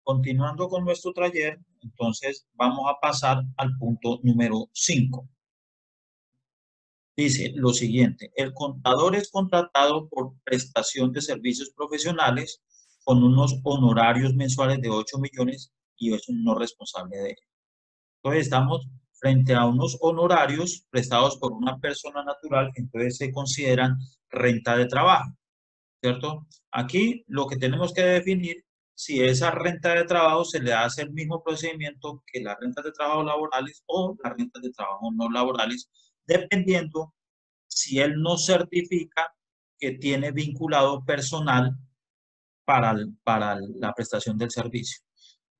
Continuando con nuestro taller, entonces vamos a pasar al punto número 5. Dice lo siguiente: el contador es contratado por prestación de servicios profesionales con unos honorarios mensuales de 8 millones y es un no responsable de ello. Entonces estamos frente a unos honorarios prestados por una persona natural, entonces se consideran renta de trabajo, ¿cierto? Aquí lo que tenemos que definir si esa renta de trabajo se le hace el mismo procedimiento que las rentas de trabajo laborales o las rentas de trabajo no laborales, dependiendo si él no certifica que tiene vinculado personal para la prestación del servicio.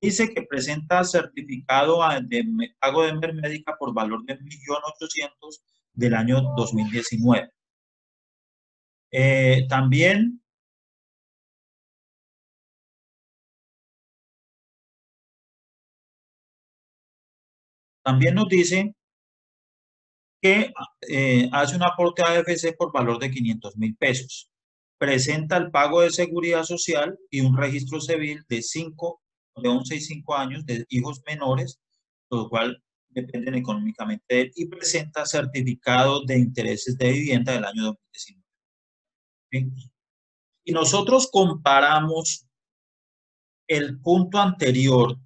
Dice que presenta certificado de pago de Mermédica por valor de 1.800.000 del año 2019. También nos dice que hace un aporte a AFC por valor de 500.000 pesos. Presenta el pago de seguridad social y un registro civil de 11 y 5 años de hijos menores, lo cual dependen económicamente de él, y presenta certificado de intereses de vivienda del año 2019. ¿Sí? Y nosotros comparamos el punto anterior,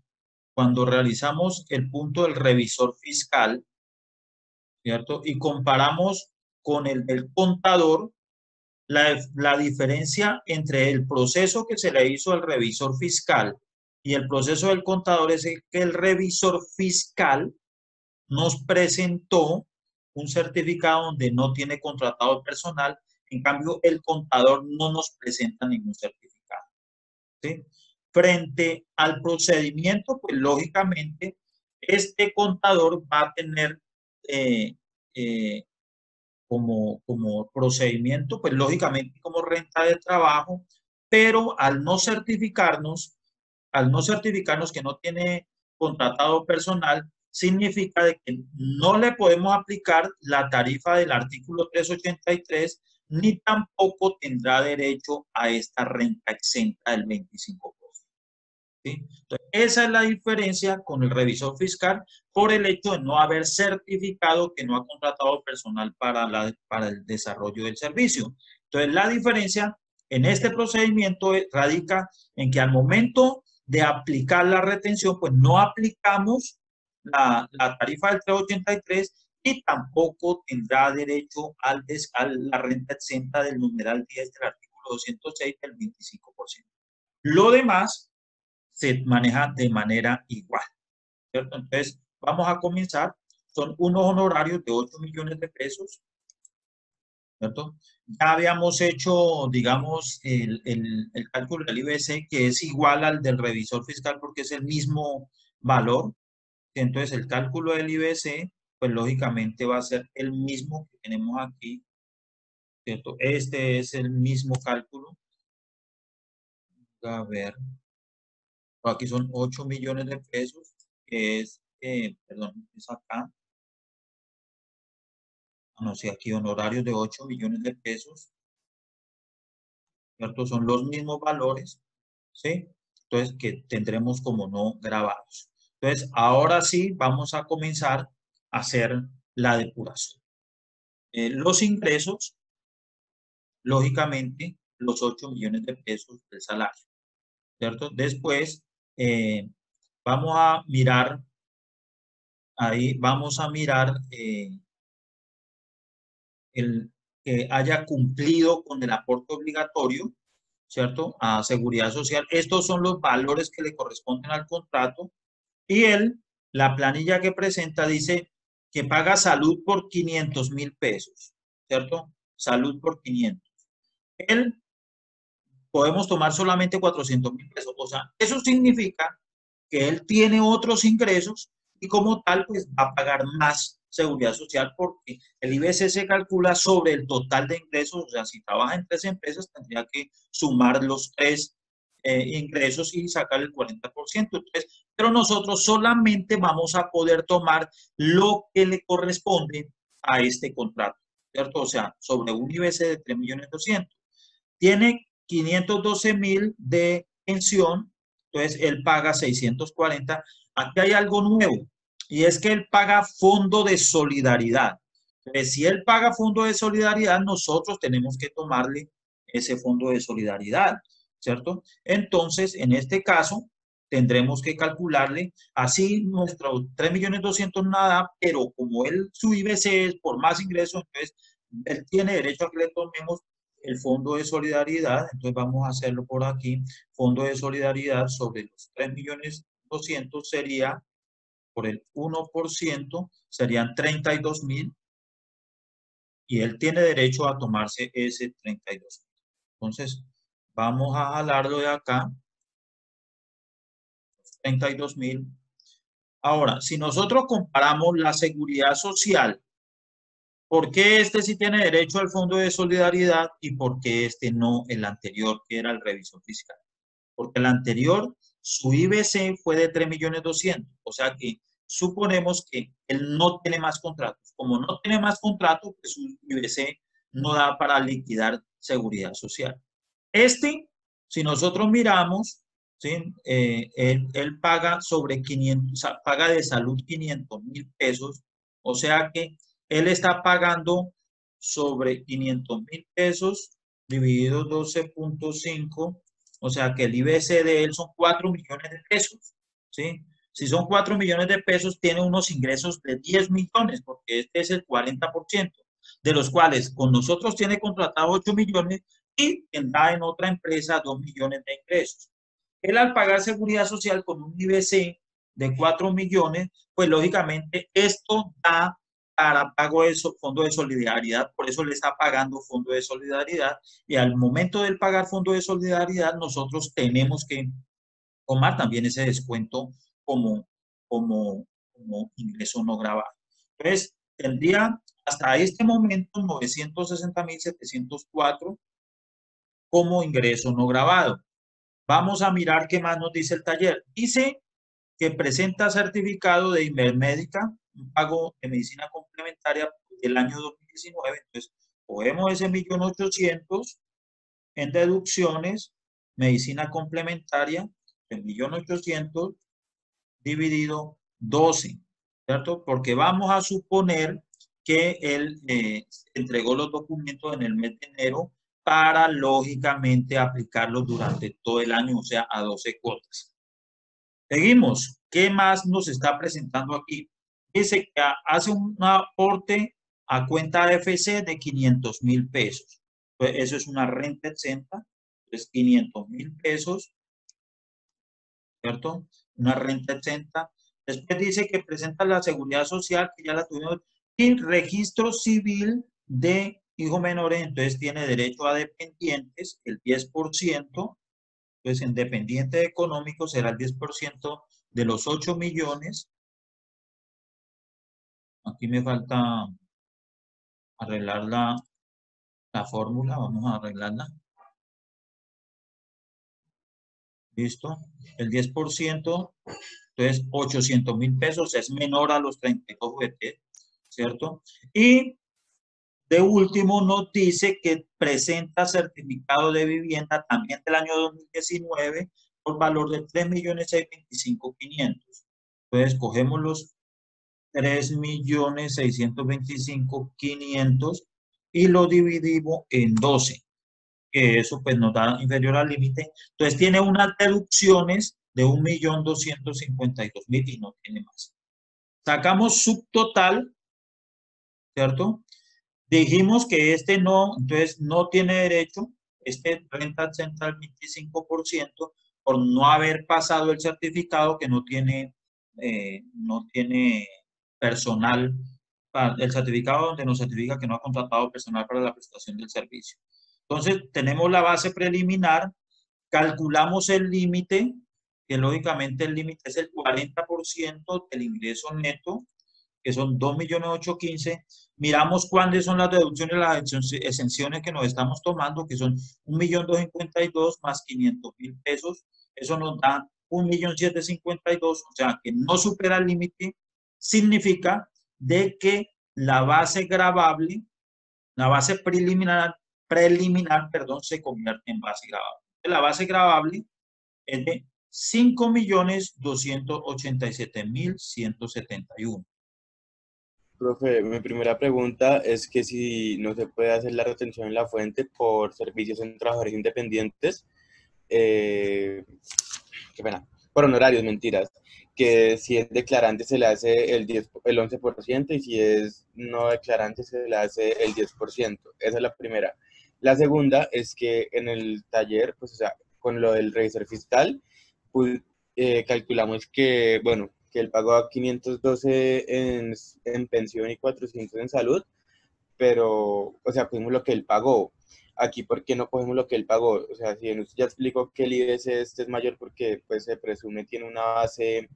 cuando realizamos el punto del revisor fiscal, ¿cierto? Y comparamos con el del contador, la diferencia entre el proceso que se le hizo al revisor fiscal y el proceso del contador es que el revisor fiscal nos presentó un certificado donde no tiene contratado personal, en cambio el contador no nos presenta ningún certificado, ¿sí? Frente al procedimiento, pues lógicamente este contador va a tener eh, eh, como procedimiento, pues lógicamente como renta de trabajo, pero al no certificarnos que no tiene contratado personal, significa de que no le podemos aplicar la tarifa del artículo 383, ni tampoco tendrá derecho a esta renta exenta del 25%. ¿Sí? Entonces, esa es la diferencia con el revisor fiscal por el hecho de no haber certificado que no ha contratado personal para el desarrollo del servicio. Entonces, la diferencia en este procedimiento radica en que al momento de aplicar la retención, pues no aplicamos la tarifa del 383 y tampoco tendrá derecho a la renta exenta del numeral 10 del artículo 206 del 25%. Lo demás se maneja de manera igual, ¿cierto? Entonces, vamos a comenzar. Son unos honorarios de 8 millones de pesos, ¿cierto? Ya habíamos hecho, digamos, el cálculo del IBC, que es igual al del revisor fiscal porque es el mismo valor. Entonces, el cálculo del IBC, pues lógicamente va a ser el mismo que tenemos aquí, ¿cierto? Este es el mismo cálculo. A ver, aquí son 8 millones de pesos, que es, perdón, es acá. No sé, aquí honorarios de 8 millones de pesos, ¿cierto? Son los mismos valores, ¿sí? Entonces, que tendremos como no grabados. Entonces, ahora sí vamos a comenzar a hacer la depuración. Los ingresos, lógicamente, los 8 millones de pesos del salario, ¿cierto? Después, vamos a mirar, ahí vamos a mirar el que haya cumplido con el aporte obligatorio, ¿cierto? A seguridad social. Estos son los valores que le corresponden al contrato y él, la planilla que presenta dice que paga salud por 500.000 pesos, ¿cierto? Salud por 500. Él podemos tomar solamente 400.000 pesos. O sea, eso significa que él tiene otros ingresos y como tal, pues va a pagar más seguridad social porque el IBC se calcula sobre el total de ingresos. O sea, si trabaja en 3 empresas, tendría que sumar los 3 ingresos y sacar el 40%. Entonces, pero nosotros solamente vamos a poder tomar lo que le corresponde a este contrato, ¿cierto? O sea, sobre un IBC de 3.200.000. Tiene 512.000 de pensión, entonces él paga 640. Aquí hay algo nuevo y es que él paga fondo de solidaridad. Entonces, si él paga fondo de solidaridad, nosotros tenemos que tomarle ese fondo de solidaridad, ¿cierto? Entonces, en este caso, tendremos que calcularle, así nuestro 3.200.000 nada, pero como él, su IBC es por más ingresos, entonces él tiene derecho a que le tomemos el fondo de solidaridad. Entonces vamos a hacerlo por aquí. Fondo de solidaridad sobre los 3.200.000 sería, por el 1%, serían 32.000 y él tiene derecho a tomarse ese 32.000. Entonces, vamos a jalarlo de acá, 32.000. Ahora, si nosotros comparamos la seguridad social, ¿por qué este sí tiene derecho al fondo de solidaridad y por qué este no, el anterior, que era el revisor fiscal? Porque el anterior, su IBC fue de 3.200.000, o sea que suponemos que él no tiene más contratos. Como no tiene más contratos, pues su IBC no da para liquidar seguridad social. Este, si nosotros miramos, ¿sí? Él paga sobre 500, o sea, paga de salud 500.000 pesos, o sea que él está pagando sobre 500.000 pesos dividido 12.5, o sea que el IBC de él son 4 millones de pesos, ¿sí? Si son 4 millones de pesos, tiene unos ingresos de 10 millones, porque este es el 40%, de los cuales con nosotros tiene contratado 8 millones y tendrá en otra empresa 2 millones de ingresos. Él al pagar seguridad social con un IBC de 4 millones, pues lógicamente esto da para pago de fondo de solidaridad, por eso le está pagando fondo de solidaridad y al momento de pagar fondo de solidaridad nosotros tenemos que tomar también ese descuento como, como ingreso no grabado. Entonces, tendría hasta este momento 960.704 como ingreso no grabado. Vamos a mirar qué más nos dice el taller. Dice que presenta certificado de Ibermédica, un pago de medicina complementaria del año 2019. Entonces, cogemos ese 1.800.000 en deducciones, medicina complementaria, el 1.800.000 dividido 12, ¿cierto? Porque vamos a suponer que él entregó los documentos en el mes de enero para, lógicamente, aplicarlos durante todo el año, o sea, a 12 cuotas. Seguimos. ¿Qué más nos está presentando aquí? Dice que hace un aporte a cuenta AFC de 500.000 pesos. Pues eso es una renta exenta, es 500.000 pesos, ¿cierto? Una renta exenta. Después dice que presenta la seguridad social, que ya la tuvimos, y registro civil de hijos menores, entonces tiene derecho a dependientes, el 10%, pues en dependiente económico será el 10% de los 8 millones. Aquí me falta arreglar la fórmula, vamos a arreglarla. ¿Listo? El 10%, entonces 800.000 pesos es menor a los 32 VT, ¿cierto? Y de último nos dice que presenta certificado de vivienda también del año 2019 por valor de 3.625.500. Entonces cogemos los 3.625.500 y lo dividimos en 12, que eso pues nos da inferior al límite. Entonces tiene unas deducciones de 1.252.000 y no tiene más. Sacamos subtotal, ¿cierto? Dijimos que este no, entonces no tiene derecho, este renta exenta al 25% por no haber pasado el certificado, que no tiene personal, el certificado donde nos certifica que no ha contratado personal para la prestación del servicio. Entonces, tenemos la base preliminar, calculamos el límite, que lógicamente el límite es el 40% del ingreso neto, que son 2.815.000. Miramos cuáles son las deducciones, las exenciones que nos estamos tomando, que son 1.252.000 más 500.000 pesos. Eso nos da 1.752.000, o sea, que no supera el límite. Significa de que la base gravable, la base preliminar, perdón, se convierte en base gravable. La base gravable es de 5.287.171. Profe, mi primera pregunta es que si no se puede hacer la retención en la fuente por servicios en trabajadores independientes, qué pena, por honorarios, mentiras, que si es declarante se le hace el 11% y si es no declarante se le hace el 10%. Esa es la primera. La segunda es que en el taller, pues, o sea, con lo del revisor fiscal, pues, calculamos que, bueno, que él pagó 512 en pensión y 400 en salud, pero, o sea, cogimos lo que él pagó. Aquí, ¿por qué no cogemos lo que él pagó? O sea, si ya explicó que el IDS este es mayor porque, pues, se presume tiene una base,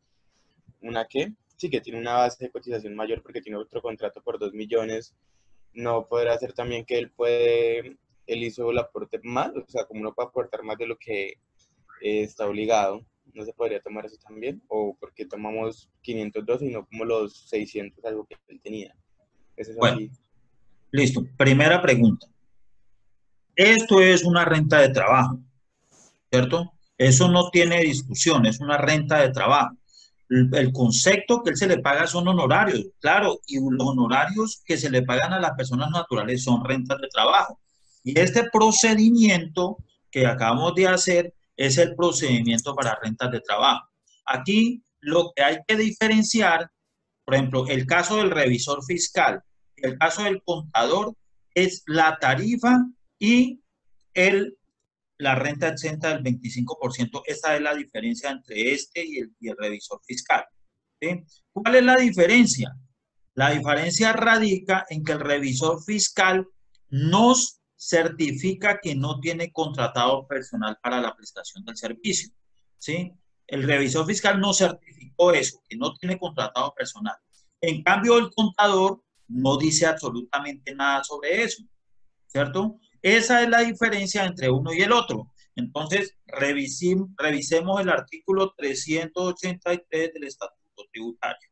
¿una qué? Sí, que tiene una base de cotización mayor porque tiene otro contrato por 2 millones. No podrá ser también que él hizo el aporte más, o sea, como no puede aportar más de lo que está obligado, ¿no se podría tomar eso también? ¿O porque tomamos 512 y no como los 600, algo que él tenía? Eso es Bueno, así. listo. Primera pregunta. Esto es una renta de trabajo, ¿cierto? Eso no tiene discusión, es una renta de trabajo. El concepto que él se le paga son honorarios, claro, y los honorarios que se le pagan a las personas naturales son rentas de trabajo. Y este procedimiento que acabamos de hacer es el procedimiento para rentas de trabajo. Aquí lo que hay que diferenciar, por ejemplo, el caso del revisor fiscal, el caso del contador, es la tarifa y el la renta exenta del 25%. Esa es la diferencia entre este y el revisor fiscal. ¿Sí? ¿Cuál es la diferencia? La diferencia radica en que el revisor fiscal nos certifica que no tiene contratado personal para la prestación del servicio. ¿Sí? El revisor fiscal no certificó eso, que no tiene contratado personal. En cambio, el contador no dice absolutamente nada sobre eso. ¿Cierto? Esa es la diferencia entre uno y el otro. Entonces, revisemos el artículo 383 del Estatuto Tributario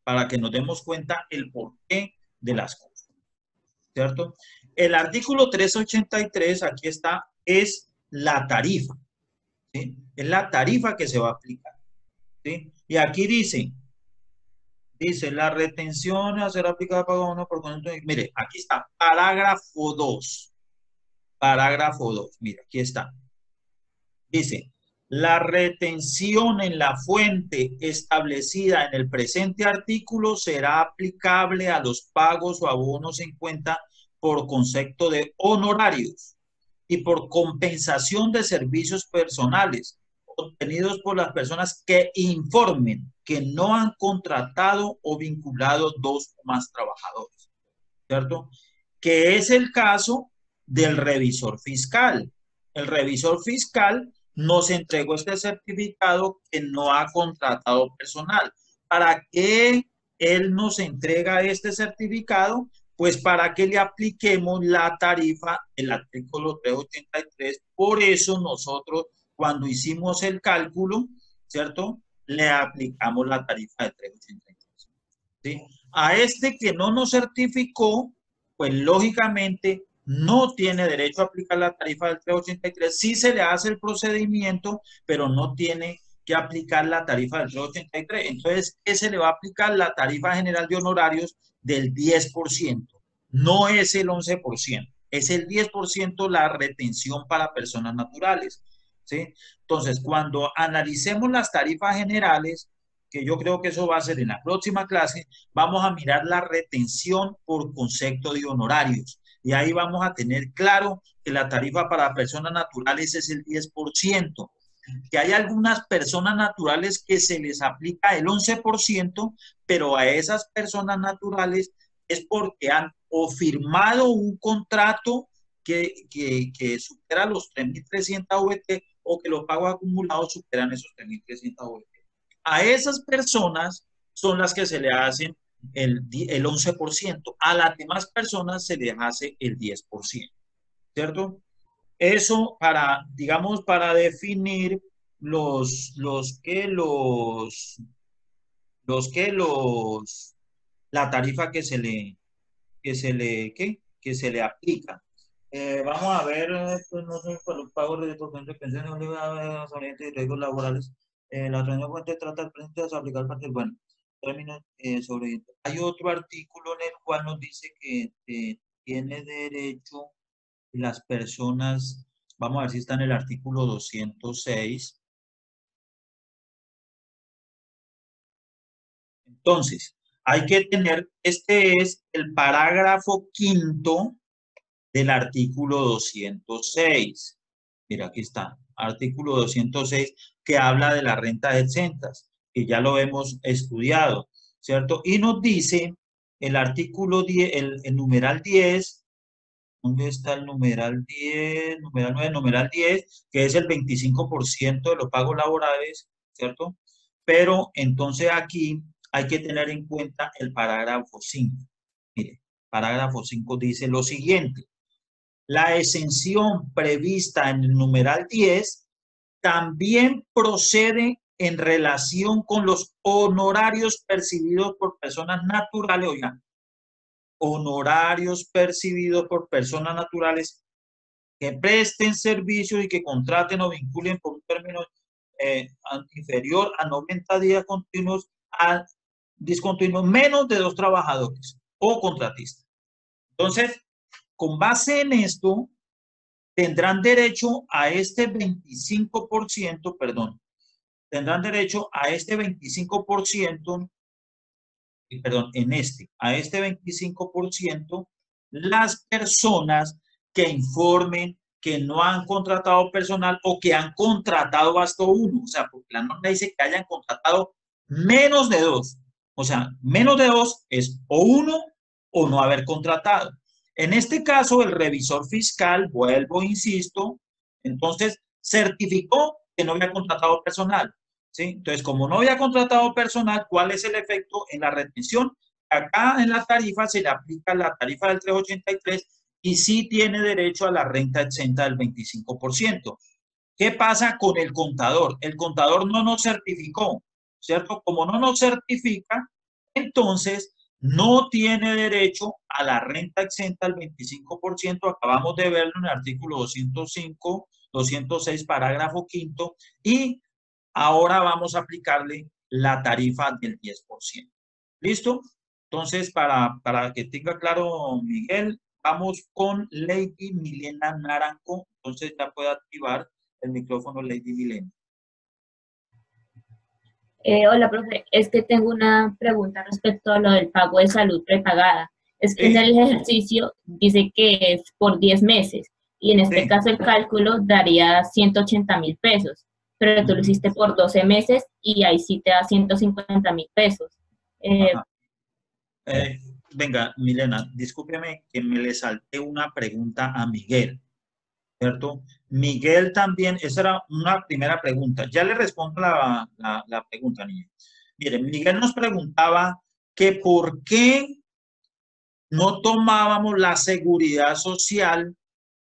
para que nos demos cuenta el porqué de las cosas, ¿cierto? El artículo 383, aquí está, es la tarifa, ¿sí? Es la tarifa que se va a aplicar, ¿sí? Y aquí dice, la retención a ser aplicada para uno por conjunto. Mire, aquí está, parágrafo 2. Parágrafo 2, mira, aquí está. Dice, la retención en la fuente establecida en el presente artículo será aplicable a los pagos o abonos en cuenta por concepto de honorarios y por compensación de servicios personales obtenidos por las personas que informen que no han contratado o vinculado dos o más trabajadores, ¿cierto? Que es el caso del revisor fiscal. El revisor fiscal nos entregó este certificado que no ha contratado personal. ¿Para qué él nos entrega este certificado? Pues para que le apliquemos la tarifa del artículo 383. Por eso nosotros, cuando hicimos el cálculo, ¿cierto? Le aplicamos la tarifa de 383. ¿Sí? A este que no nos certificó, pues lógicamente no tiene derecho a aplicar la tarifa del 383. Sí se le hace el procedimiento, pero no tiene que aplicar la tarifa del 383. Entonces, ¿qué se le va a aplicar? La tarifa general de honorarios del 10%. No es el 11%. Es el 10% la retención para personas naturales. ¿Sí? Entonces, cuando analicemos las tarifas generales, que yo creo que eso va a ser en la próxima clase, vamos a mirar la retención por concepto de honorarios. Y ahí vamos a tener claro que la tarifa para personas naturales es el 10%, que hay algunas personas naturales que se les aplica el 11%, pero a esas personas naturales es porque han o firmado un contrato que supera los 3.300 VT o que los pagos acumulados superan esos 3.300 VT. A esas personas son las que se le hacen el 11%. A las demás personas se les hace el 10%, ¿cierto? Eso para, digamos, para definir la tarifa que se le aplica. Vamos a ver, pues, no sé, por los pagos de pensiones, obligadas, orientes y riesgos laborales. La reunión fuente trata el presente de aplicar parte, bueno, términos sobre. Hay otro artículo en el cual nos dice que tiene derecho las personas, vamos a ver si está en el artículo 206. Entonces, hay que tener, este es el parágrafo quinto del artículo 206. Mira, aquí está, artículo 206, que habla de las rentas exentas, que ya lo hemos estudiado, ¿cierto? Y nos dice el artículo 10, el numeral 10, ¿dónde está el numeral 10? Numeral 9, numeral 10, que es el 25% de los pagos laborales, ¿cierto? Pero entonces aquí hay que tener en cuenta el parágrafo 5. Mire, parágrafo 5 dice lo siguiente. La exención prevista en el numeral 10 también procede en relación con los honorarios percibidos por personas naturales, oigan, honorarios percibidos por personas naturales que presten servicios y que contraten o vinculen por un término inferior a 90 días continuos a discontinuos menos de 2 trabajadores o contratistas. Entonces, con base en esto, tendrán derecho a este 25%, perdón, tendrán derecho a este 25%, perdón, a este 25%, las personas que informen que no han contratado personal o que han contratado hasta uno. O sea, porque la norma dice que hayan contratado menos de 2. O sea, menos de 2 es o uno o no haber contratado. En este caso, el revisor fiscal, vuelvo, insisto, entonces certificó que no había contratado personal. ¿Sí? Entonces, como no había contratado personal, ¿cuál es el efecto en la retención? Acá en la tarifa se le aplica la tarifa del 383 y sí tiene derecho a la renta exenta del 25%. ¿Qué pasa con el contador? El contador no nos certificó, ¿cierto? Como no nos certifica, entonces no tiene derecho a la renta exenta del 25%. Acabamos de verlo en el artículo 205, 206, parágrafo quinto, y ahora vamos a aplicarle la tarifa del 10%. ¿Listo? Entonces, para que tenga claro, Miguel, vamos con Lady Milena Naranjo. Entonces ya puede activar el micrófono, Lady Milena. Hola, profe. Es que tengo una pregunta respecto a lo del pago de salud prepagada. Es que en el ejercicio dice que es por 10 meses y en este caso el cálculo daría 180.000 pesos, pero tú lo hiciste por 12 meses y ahí sí te da 150.000 pesos. Venga, Milena, discúlpeme que me le salté una pregunta a Miguel, ¿cierto? Miguel también, esa era una primera pregunta. Ya le respondo la pregunta, niña. Miren, Miguel nos preguntaba que por qué no tomábamos la seguridad social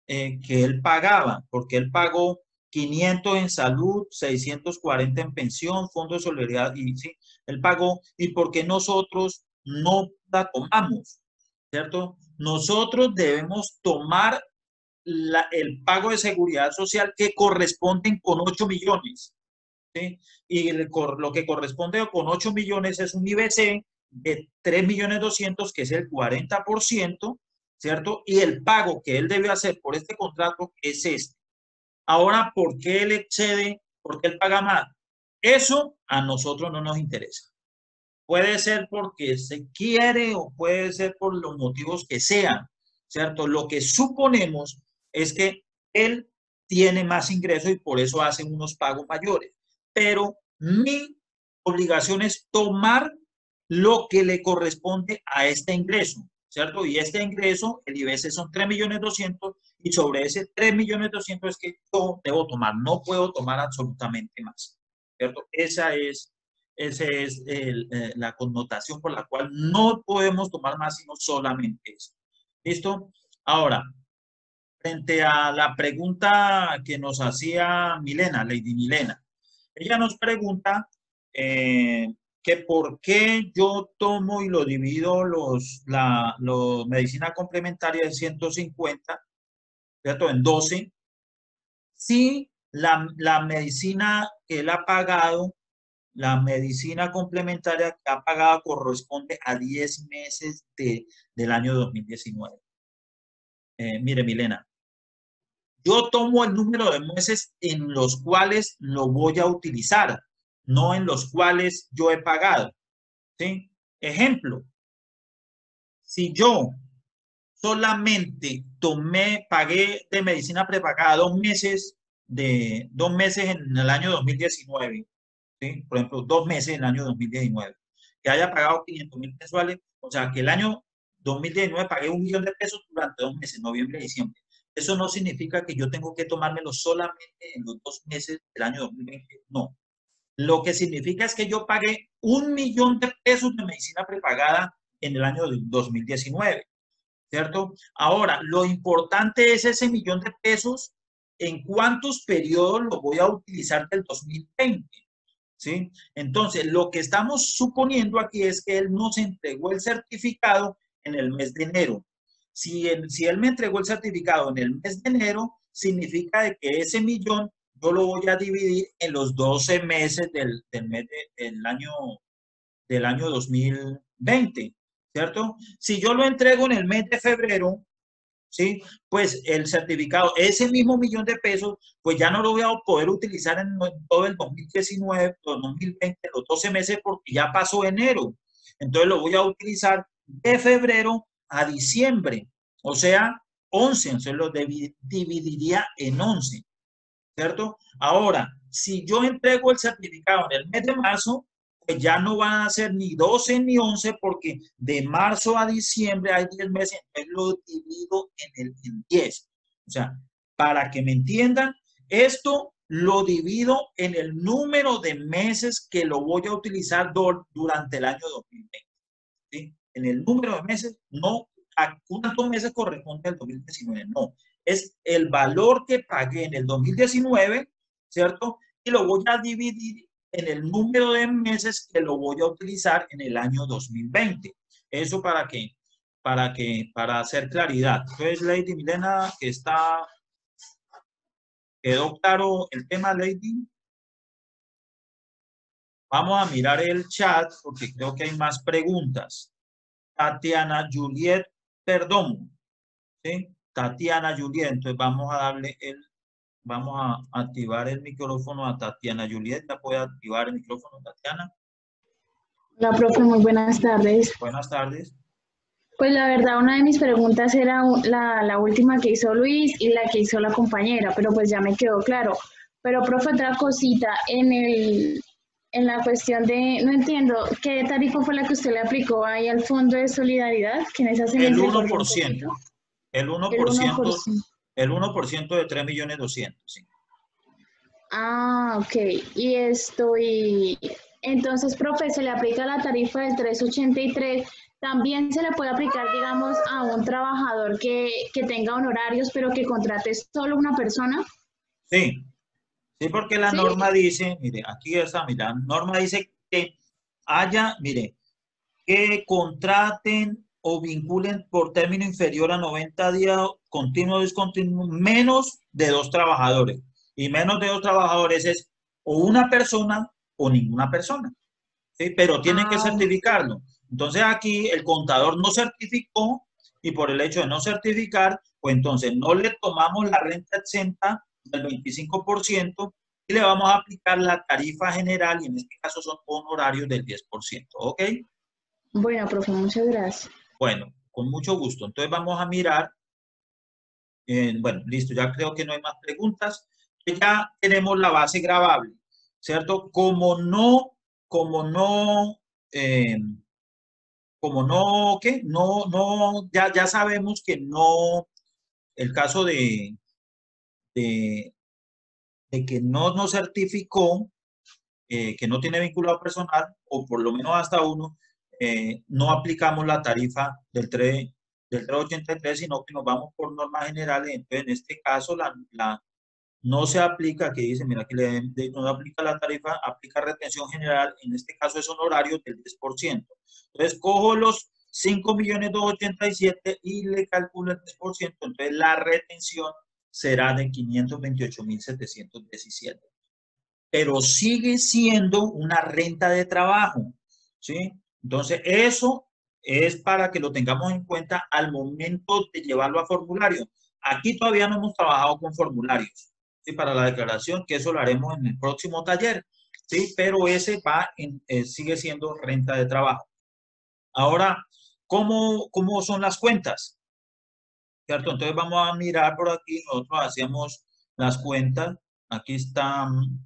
que él pagaba, porque él pagó 500 en salud, 640 en pensión, fondo de solidaridad, y sí, él pagó, y porque nosotros no la tomamos, ¿cierto? Nosotros debemos tomar el pago de seguridad social que corresponden con 8 millones, ¿sí? Y lo que corresponde con 8 millones es un IBC de 3.200.000, que es el 40%, ¿cierto? Y el pago que él debe hacer por este contrato es este. Ahora, ¿por qué él excede? ¿Por qué él paga más? Eso a nosotros no nos interesa. Puede ser porque se quiere o puede ser por los motivos que sean, ¿cierto? Lo que suponemos es que él tiene más ingresos y por eso hace unos pagos mayores. Pero mi obligación es tomar lo que le corresponde a este ingreso, ¿cierto? Y este ingreso, el IBS son 3.200.000 y sobre ese 3.200.000 es que yo debo tomar, no puedo tomar absolutamente más, ¿cierto? Esa es la connotación por la cual no podemos tomar más sino solamente eso. ¿Listo? Ahora, frente a la pregunta que nos hacía Milena, Lady Milena, ella nos pregunta que por qué yo tomo y lo divido medicina complementaria de 150 ¿cierto? En 12. Si la medicina que él ha pagado, la medicina complementaria que ha pagado corresponde a 10 meses del año 2019. Mire, Milena, yo tomo el número de meses en los cuales lo voy a utilizar, no en los cuales yo he pagado, ¿sí? Ejemplo, si yo solamente pagué de medicina prepagada 2 meses, 2 meses en el año 2019, ¿sí? Por ejemplo, 2 meses en el año 2019, que haya pagado 500.000 mensuales, o sea, que el año 2019 pagué 1 millón de pesos durante 2 meses, noviembre y diciembre. Eso no significa que yo tengo que tomármelo solamente en los 2 meses del año 2020, no. Lo que significa es que yo pagué 1 millón de pesos de medicina prepagada en el año 2019, ¿cierto? Ahora, lo importante es ese millón de pesos, en cuántos periodos lo voy a utilizar del 2020, ¿sí? Entonces, lo que estamos suponiendo aquí es que él nos entregó el certificado en el mes de enero. Si él me entregó el certificado en el mes de enero, significa de que ese millón yo lo voy a dividir en los 12 meses del año 2020, ¿cierto? Si yo lo entrego en el mes de febrero, ¿sí? Pues el certificado, ese mismo millón de pesos, pues ya no lo voy a poder utilizar en todo el 2019, 2020, los 12 meses, porque ya pasó enero. Entonces lo voy a utilizar de febrero a diciembre, o sea, 11, entonces lo dividiría en 11, ¿cierto? Ahora, si yo entrego el certificado en el mes de marzo, pues ya no van a ser ni 12 ni 11, porque de marzo a diciembre hay 10 meses, entonces lo divido en 10. O sea, para que me entiendan, esto lo divido en el número de meses que lo voy a utilizar durante el año 2020. ¿Sí? En el número de meses, no a cuántos meses corresponde el 2019, no. Es el valor que pagué en el 2019, ¿cierto? Y lo voy a dividir en el número de meses que lo voy a utilizar en el año 2020. ¿Eso para qué? Para hacer claridad. Entonces, Lady Milena, ¿quedó claro el tema, Lady? Vamos a mirar el chat porque creo que hay más preguntas. Tatiana Juliet Perdón, ¿sí? Tatiana Juliet, entonces vamos a activar el micrófono a Tatiana Juliet. ¿Ya puede activar el micrófono, Tatiana? Hola, profe, muy buenas tardes. Buenas tardes. Pues la verdad, una de mis preguntas era la última que hizo Luis y la que hizo la compañera, pero pues ya me quedó claro. Pero, profe, otra cosita, en la cuestión de, no entiendo, ¿qué tarifa fue la que usted le aplicó ahí al Fondo de Solidaridad? Que en esa se me El entregó 1%. El 1%, el 1% de 3.200.000, sí. Ah, ok. Y entonces, profe, se le aplica la tarifa del 383. También se le puede aplicar, digamos, a un trabajador que tenga honorarios, pero que contrate solo una persona. Sí, sí, porque la ¿Sí? norma dice, mire, aquí está, mira, la norma dice que mire, que contraten o vinculen por término inferior a 90 días, continuo o discontinuo, menos de 2 trabajadores. Y menos de 2 trabajadores es o una persona o ninguna persona, ¿sí? Pero tienen que certificarlo. Entonces aquí el contador no certificó y por el hecho de no certificar, pues entonces no le tomamos la renta exenta del 25% y le vamos a aplicar la tarifa general y en este caso son honorarios del 10%, ¿ok? Bueno, profe, muchas gracias. Bueno, con mucho gusto. Entonces vamos a mirar. Bueno, listo, ya creo que no hay más preguntas. Ya tenemos la base gravable, ¿cierto? Eh, ¿qué? Ya sabemos que no, el caso de, de que no nos certificó, que no tiene vinculado personal, o por lo menos hasta uno, no aplicamos la tarifa del 383, sino que nos vamos por normas generales. Entonces, en este caso, no se aplica, que dice, mira, aquí no aplica la tarifa, aplica retención general, en este caso es honorario del 10%. Entonces, cojo los 5.287.000 y le calculo el 10%, entonces la retención será de 528.717. Pero sigue siendo una renta de trabajo, ¿sí? Entonces, eso es para que lo tengamos en cuenta al momento de llevarlo a formulario. Aquí todavía no hemos trabajado con formularios, ¿sí? Para la declaración, que eso lo haremos en el próximo taller, ¿sí? Pero ese sigue siendo renta de trabajo. Ahora, ¿cómo son las cuentas? ¿Cierto? Entonces vamos a mirar por aquí, nosotros hacemos las cuentas, aquí están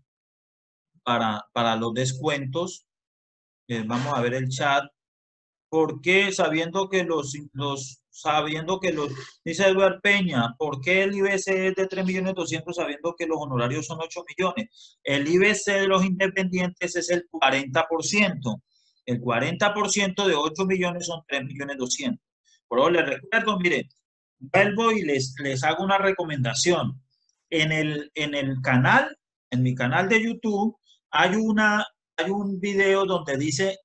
para los descuentos, vamos a ver el chat, porque sabiendo que dice Eduardo Peña, ¿por qué el IBC es de 3.200.000 sabiendo que los honorarios son 8 millones? El IBC de los independientes es el 40%. El 40% de 8 millones son 3.200.000. Por eso les recuerdo, miren, vuelvo y les hago una recomendación. En el canal, en mi canal de YouTube, hay un video donde dice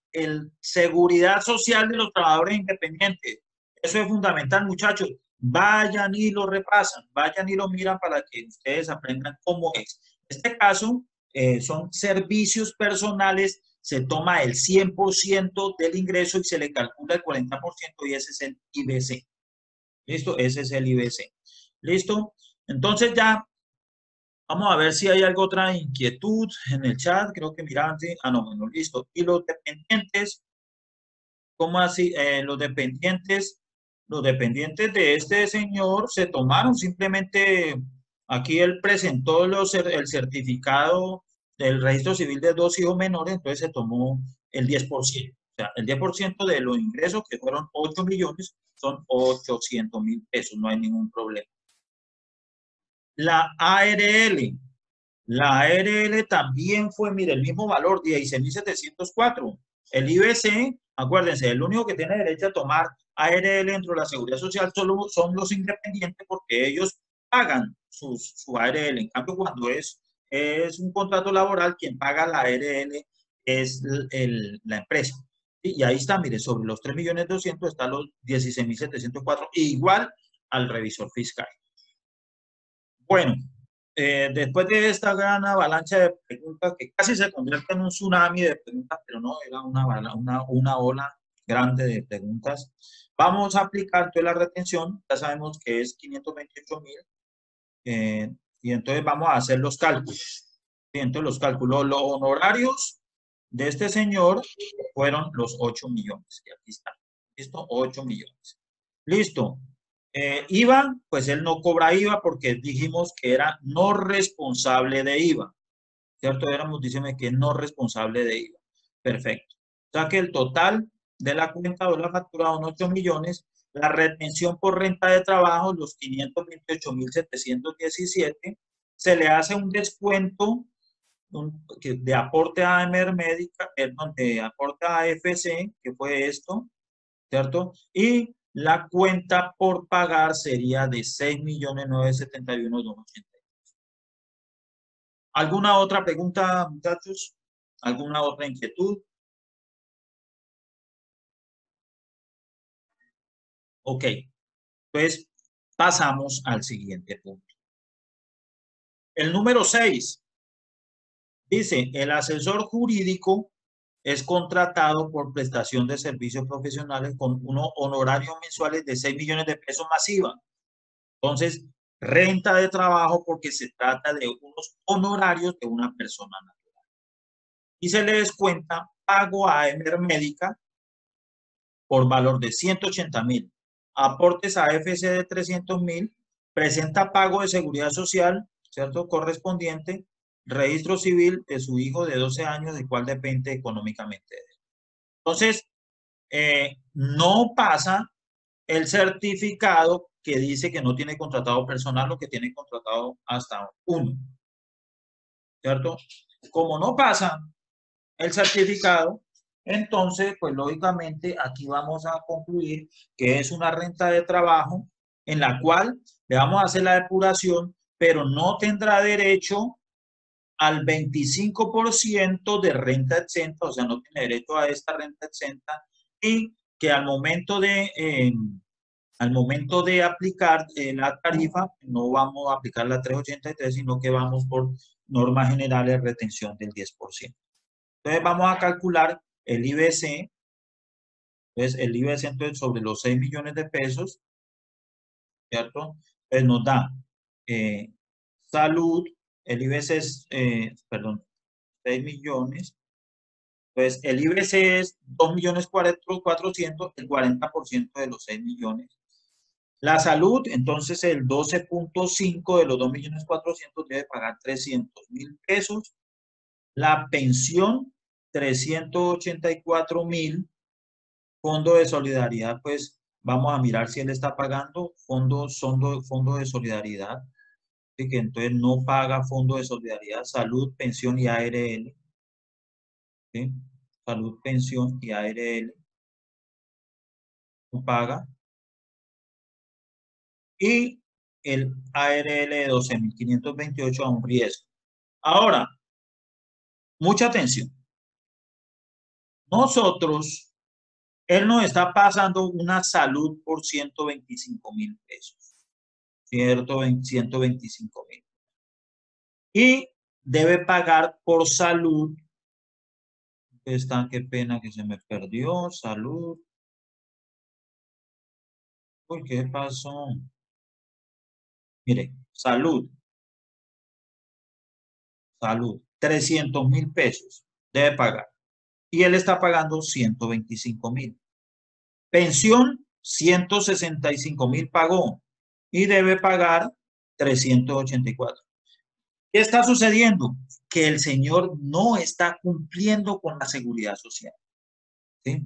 seguridad social de los trabajadores independientes. Eso es fundamental, muchachos. Vayan y lo repasan, vayan y lo miran para que ustedes aprendan cómo es. En este caso, son servicios personales, se toma el 100% del ingreso y se le calcula el 40% y ese es el IBC. ¿Listo? Ese es el IBC. ¿Listo? Entonces ya vamos a ver si hay alguna otra inquietud en el chat. Creo que miraban, sí. Ah, no, bueno, listo. Y los dependientes, ¿cómo así? Los dependientes de este señor se tomaron simplemente, aquí él presentó el certificado del registro civil de 2 hijos menores, entonces se tomó el 10%. O sea, el 10% de los ingresos, que fueron 8 millones, son 800.000 pesos, no hay ningún problema. La ARL también fue, mire, el mismo valor, 16.704. El IBC, acuérdense, el único que tiene derecho a tomar ARL dentro de la Seguridad Social solo son los independientes porque ellos pagan su ARL. En cambio, cuando es un contrato laboral, quien paga la ARL es la empresa. Y ahí está, mire, sobre los 3.200.000 están los 16.704, igual al revisor fiscal. Bueno, después de esta gran avalancha de preguntas que casi se convierte en un tsunami de preguntas, pero no, era una ola grande de preguntas, vamos a aplicar toda la retención, ya sabemos que es 528.000, y entonces vamos a hacer los cálculos. ¿Sí? Entonces los cálculos, los honorarios de este señor fueron los 8 millones, y aquí está, ¿listo? 8 millones. Listo. IVA, pues él no cobra IVA porque dijimos que era no responsable de IVA, ¿cierto? Éramos diciendo que no responsable de IVA. Perfecto. O sea que el total de la cuenta de la factura son 8 millones, la retención por renta de trabajo, los 528.717, se le hace un descuento de aporte a Emermédica, de aporte a AFC, que fue esto, ¿cierto? Y la cuenta por pagar sería de 6.971.280. ¿Alguna otra pregunta, muchachos? ¿Alguna otra inquietud? Ok, pues pasamos al siguiente punto. El número 6 dice, el asesor jurídico es contratado por prestación de servicios profesionales con unos honorarios mensuales de 6 millones de pesos más IVA. Entonces, renta de trabajo porque se trata de unos honorarios de una persona natural. Y se le descuenta pago a Emermédica por valor de 180.000, aportes a AFC de 300.000, presenta pago de seguridad social, ¿cierto? Correspondiente, registro civil de su hijo de 12 años, del cual depende económicamente de él. Entonces, no pasa el certificado que dice que no tiene contratado personal o que tiene contratado hasta uno, ¿cierto? Como no pasa el certificado, entonces, pues lógicamente aquí vamos a concluir que es una renta de trabajo en la cual le vamos a hacer la depuración, pero no tendrá derecho al 25% de renta exenta, o sea, no tiene derecho a esta renta exenta, y que al momento de Al momento de aplicar la tarifa, no vamos a aplicar la 383, sino que vamos por normas generales de retención del 10%. Entonces vamos a calcular el IBC. Entonces el IBC entonces, sobre los 6 millones de pesos, ¿cierto? Pues nos da salud, el IBC es, perdón, 6 millones. Pues el IBC es 2.400.000, el 40% de los 6 millones. La salud, entonces el 12.5 de los 2.400.000 debe pagar 300.000 pesos. La pensión, 384.000. Fondo de solidaridad, pues vamos a mirar si él está pagando fondo de solidaridad. Así que entonces no paga fondo de solidaridad, salud, pensión y ARL. ¿Sí? Salud, pensión y ARL. No paga. Y el ARL de 12.528 a un riesgo. Ahora, mucha atención. Nosotros, él nos está pasando una salud por 125.000 pesos. ¿Cierto? 125.000. Y debe pagar por salud. Qué pena que se me perdió. Salud. Uy, ¿qué pasó? Mire, salud. Salud. 300.000 pesos debe pagar. Y él está pagando 125.000. Pensión, 165.000 pagó. Y debe pagar 384. ¿Qué está sucediendo? Que el señor no está cumpliendo con la seguridad social. ¿Sí?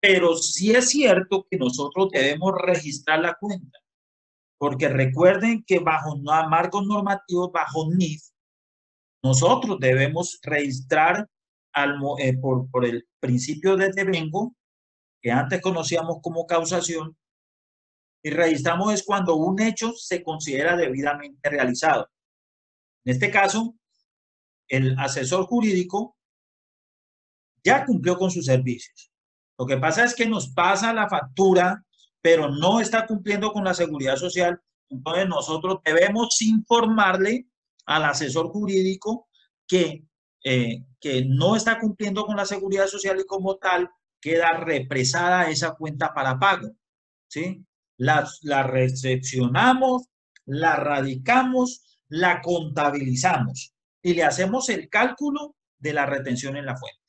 Pero sí es cierto que nosotros debemos registrar la cuenta. Porque recuerden que bajo marcos normativos, bajo NIF, nosotros debemos registrar por el principio de devengo, que antes conocíamos como causación, y registramos es cuando un hecho se considera debidamente realizado. En este caso, el asesor jurídico ya cumplió con sus servicios. Lo que pasa es que nos pasa la factura, pero no está cumpliendo con la seguridad social. Entonces nosotros debemos informarle al asesor jurídico que no está cumpliendo con la seguridad social y como tal queda represada esa cuenta para pago. ¿Sí? La recepcionamos, la radicamos, la contabilizamos y le hacemos el cálculo de la retención en la fuente.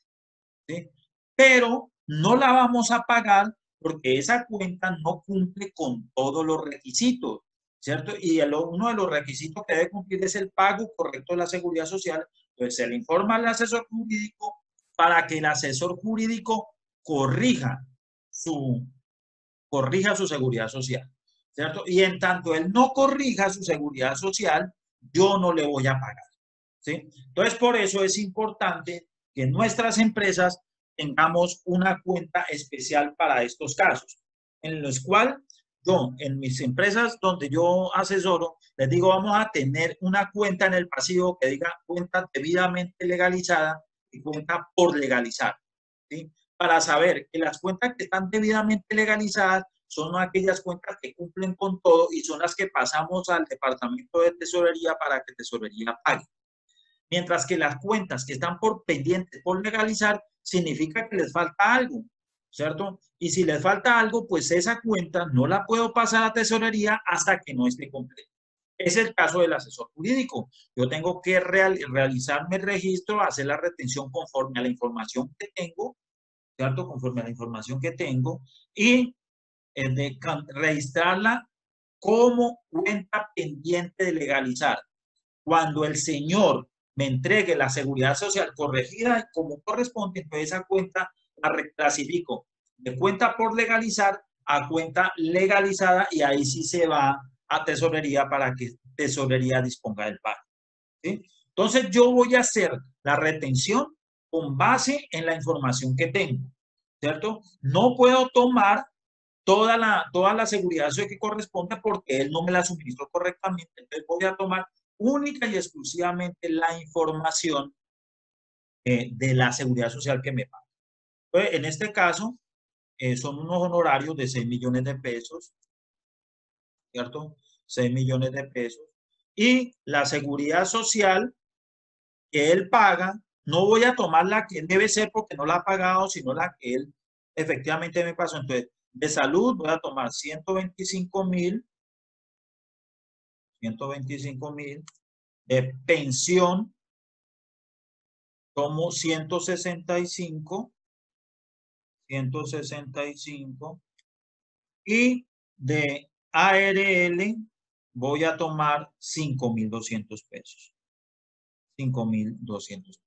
¿Sí? Pero no la vamos a pagar porque esa cuenta no cumple con todos los requisitos, ¿cierto? Y uno de los requisitos que debe cumplir es el pago correcto de la seguridad social. Entonces se le informa al asesor jurídico para que el asesor jurídico corrija su seguridad social, ¿cierto? Y en tanto él no corrija su seguridad social, yo no le voy a pagar, ¿sí? Entonces, por eso es importante que en nuestras empresas tengamos una cuenta especial para estos casos, en los cuales yo, en mis empresas donde yo asesoro, les digo, vamos a tener una cuenta en el pasivo que diga cuenta debidamente legalizada y cuenta por legalizar, ¿sí? Para saber que las cuentas que están debidamente legalizadas son aquellas cuentas que cumplen con todo y son las que pasamos al departamento de tesorería para que tesorería pague. Mientras que las cuentas que están por pendientes, por legalizar, significa que les falta algo, ¿cierto? Y si les falta algo, pues esa cuenta no la puedo pasar a tesorería hasta que no esté completa. Es el caso del asesor jurídico. Yo tengo que realizarme el registro, hacer la retención conforme a la información que tengo, ¿cierto? Conforme a la información que tengo y registrarla como cuenta pendiente de legalizar. Cuando el señor me entregue la seguridad social corregida como corresponde, entonces esa cuenta la reclasifico de cuenta por legalizar a cuenta legalizada y ahí sí se va a tesorería para que tesorería disponga del pago. ¿Sí? Entonces yo voy a hacer la retención con base en la información que tengo, ¿cierto? No puedo tomar toda la seguridad social que corresponde porque él no me la suministró correctamente. Entonces voy a tomar única y exclusivamente la información de la seguridad social que me paga. Entonces, en este caso, son unos honorarios de 6 millones de pesos, ¿cierto? 6 millones de pesos. Y la seguridad social que él paga, no voy a tomar la que debe ser porque no la ha pagado, sino la que él efectivamente me pasó. Entonces, de salud voy a tomar 125.000, de pensión tomo 165, y de ARL voy a tomar 5.200 pesos. 5.200.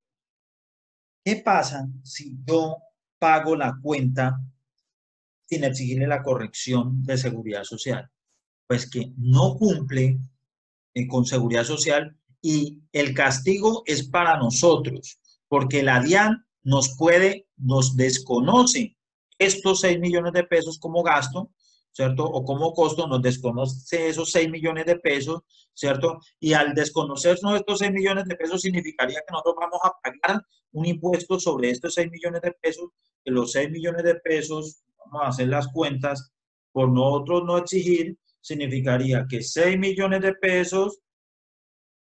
¿Qué pasa si yo pago la cuenta sin exigirle la corrección de seguridad social? Pues que no cumple con seguridad social y el castigo es para nosotros, porque la DIAN nos desconoce estos 6 millones de pesos como gasto, ¿cierto? O como costo, nos desconoce esos 6 millones de pesos, ¿cierto? Y al desconocernos estos 6 millones de pesos significaría que nosotros vamos a pagar un impuesto sobre estos 6 millones de pesos, que los 6 millones de pesos, vamos a hacer las cuentas, por nosotros no exigir, significaría que 6 millones de pesos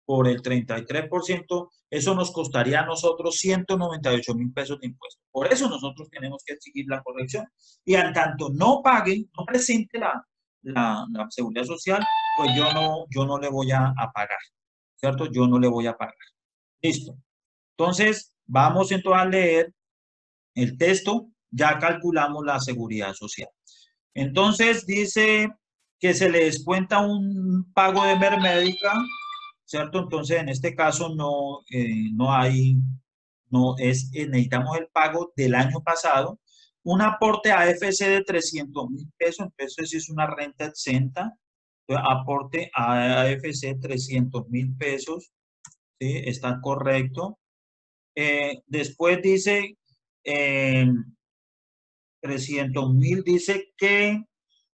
por el 33%, eso nos costaría a nosotros 198.000 pesos de impuestos. Por eso nosotros tenemos que exigir la corrección. Y al tanto no pague, no presente la seguridad social, pues yo no le voy a pagar, ¿cierto? Yo no le voy a pagar. Listo. Entonces, vamos entonces a leer el texto. Ya calculamos la seguridad social. Entonces, dice que se le descuenta un pago de Mermédica, ¿cierto? Entonces, en este caso necesitamos el pago del año pasado. Un aporte a AFC de 300.000 pesos, entonces es una renta exenta. Entonces, aporte a AFC 300.000 pesos, ¿sí? Está correcto. Después dice, 300.000, dice que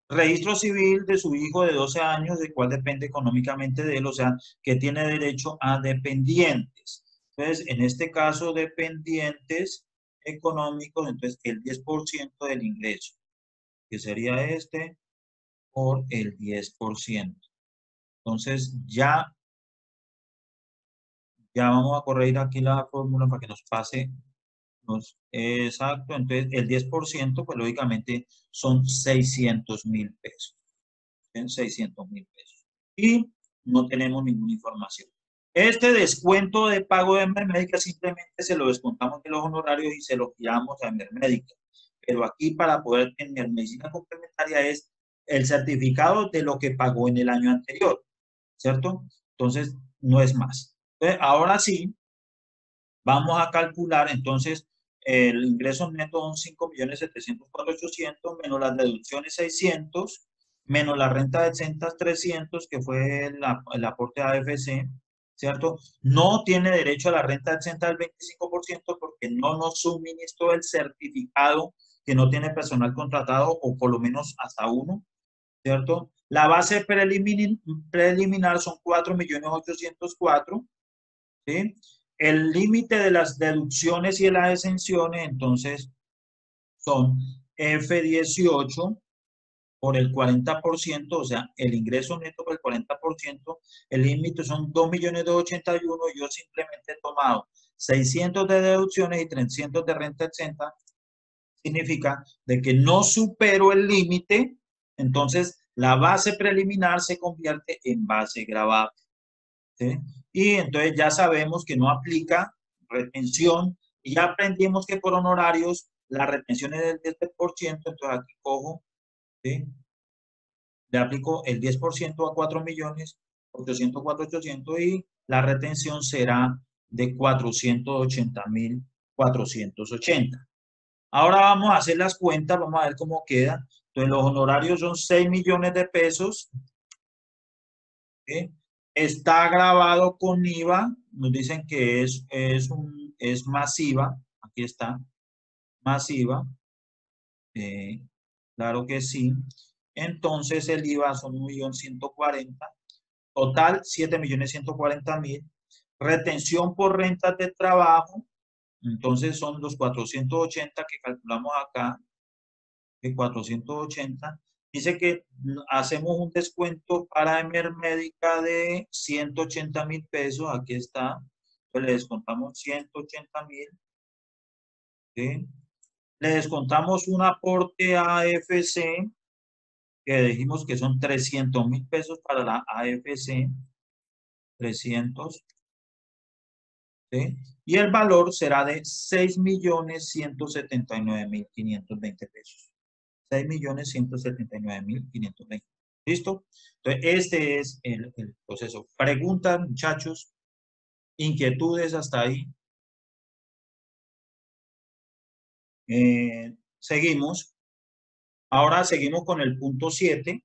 registro civil de su hijo de 12 años, del cual depende económicamente de él, o sea, que tiene derecho a dependientes. Entonces, en este caso, dependientes económicos, entonces el 10% del ingreso, que sería este, por el 10%. Entonces, ya vamos a corregir aquí la fórmula para que nos pase. Exacto, entonces el 10%, pues lógicamente son 600.000 pesos. 600.000 pesos. Y no tenemos ninguna información. Este descuento de pago de Emermédica simplemente se lo descontamos de los honorarios y se lo guiamos a Emermédica. Pero aquí para poder tener medicina complementaria es el certificado de lo que pagó en el año anterior, ¿cierto? Entonces, no es más. Entonces, ahora sí, vamos a calcular entonces el ingreso neto son 5.704.800 menos las deducciones 600 menos la renta de exentas 300, que fue el aporte a AFC, ¿cierto? No tiene derecho a la renta exenta del 25% porque no nos suministró el certificado que no tiene personal contratado o por lo menos hasta uno, ¿cierto? La base preliminar son 4.804.000, ¿sí? El límite de las deducciones y de las exenciones, entonces, son F18 por el 40%, o sea, el ingreso neto por el 40%, el límite son 2.281.000, yo simplemente he tomado 600 de deducciones y 300 de renta exenta, significa de que no supero el límite, entonces la base preliminar se convierte en base gravable, ¿sí? Y entonces ya sabemos que no aplica retención y ya aprendimos que por honorarios la retención es del 10%, entonces aquí cojo, ¿sí? Le aplico el 10% a 4.804.800 y la retención será de 480.480. Ahora vamos a hacer las cuentas, vamos a ver cómo queda. Entonces los honorarios son 6 millones de pesos, ¿sí? Está grabado con IVA, nos dicen que es masiva, aquí está, masiva, claro que sí. Entonces el IVA son 1.140.000, total 7.140.000, retención por rentas de trabajo, entonces son los 480 que calculamos acá, ¿ok? de 480. Dice que hacemos un descuento para Emermédica de 180.000 pesos. Aquí está. Entonces le descontamos 180.000. ¿Sí? Le descontamos un aporte a AFC, que dijimos que son 300.000 pesos para la AFC. 300. ¿Sí? Y el valor será de 6.179.520 pesos. 6.179.520. ¿Listo? Entonces, este es el proceso. Preguntas, muchachos, inquietudes hasta ahí. Seguimos. Ahora seguimos con el punto 7.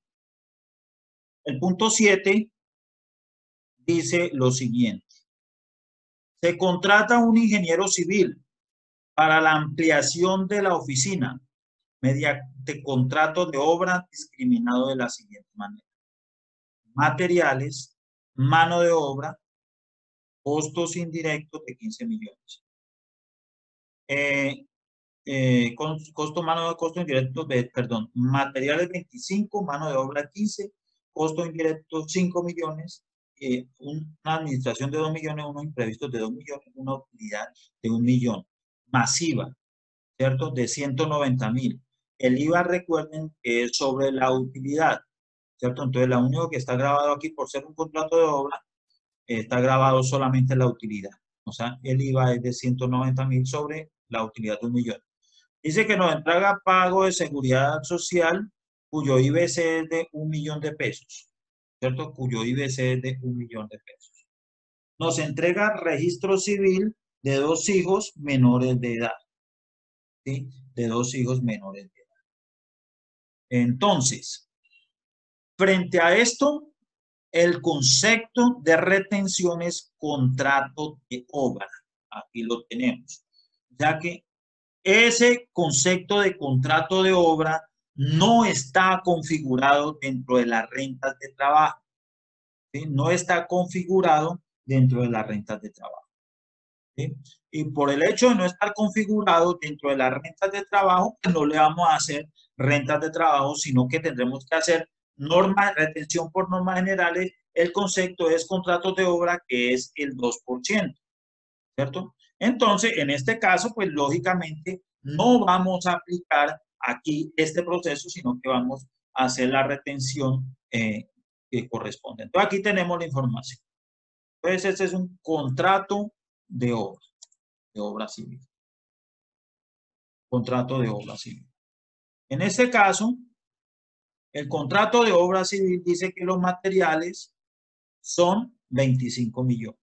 El punto 7 dice lo siguiente. Se contrata un ingeniero civil para la ampliación de la oficina mediante contrato de obra discriminado de la siguiente manera. Materiales, mano de obra, costos indirectos de 15 millones. Costo indirecto, materiales 25, mano de obra 15, costo indirecto 5 millones, una administración de 2 millones, unos imprevistos de 2 millones, una utilidad de 1 millón. Masiva, ¿cierto? De 190.000. El IVA, recuerden que es sobre la utilidad, ¿cierto? Entonces, lo único que está grabado aquí por ser un contrato de obra, está grabado solamente la utilidad. O sea, el IVA es de 190.000 sobre la utilidad de 1 millón. Dice que nos entrega pago de seguridad social cuyo IBC es de 1 millón de pesos, ¿cierto? Cuyo IBC es de 1 millón de pesos. Nos entrega registro civil de 2 hijos menores de edad, ¿sí? De 2 hijos menores de edad. Entonces, frente a esto, el concepto de retención es contrato de obra. Aquí lo tenemos, ya que ese concepto de contrato de obra no está configurado dentro de las rentas de trabajo. ¿Sí? No está configurado dentro de las rentas de trabajo. ¿Sí? Y por el hecho de no estar configurado dentro de las rentas de trabajo, pues no le vamos a hacer rentas de trabajo, sino que tendremos que hacer retención por normas generales. El concepto es contratos de obra, que es el 2%. ¿Cierto? Entonces, en este caso, pues lógicamente no vamos a aplicar aquí este proceso, sino que vamos a hacer la retención que corresponde. Entonces, aquí tenemos la información. Entonces, este es un contrato de obra civil. Contrato de obra civil. En este caso, el contrato de obra civil dice que los materiales son 25 millones.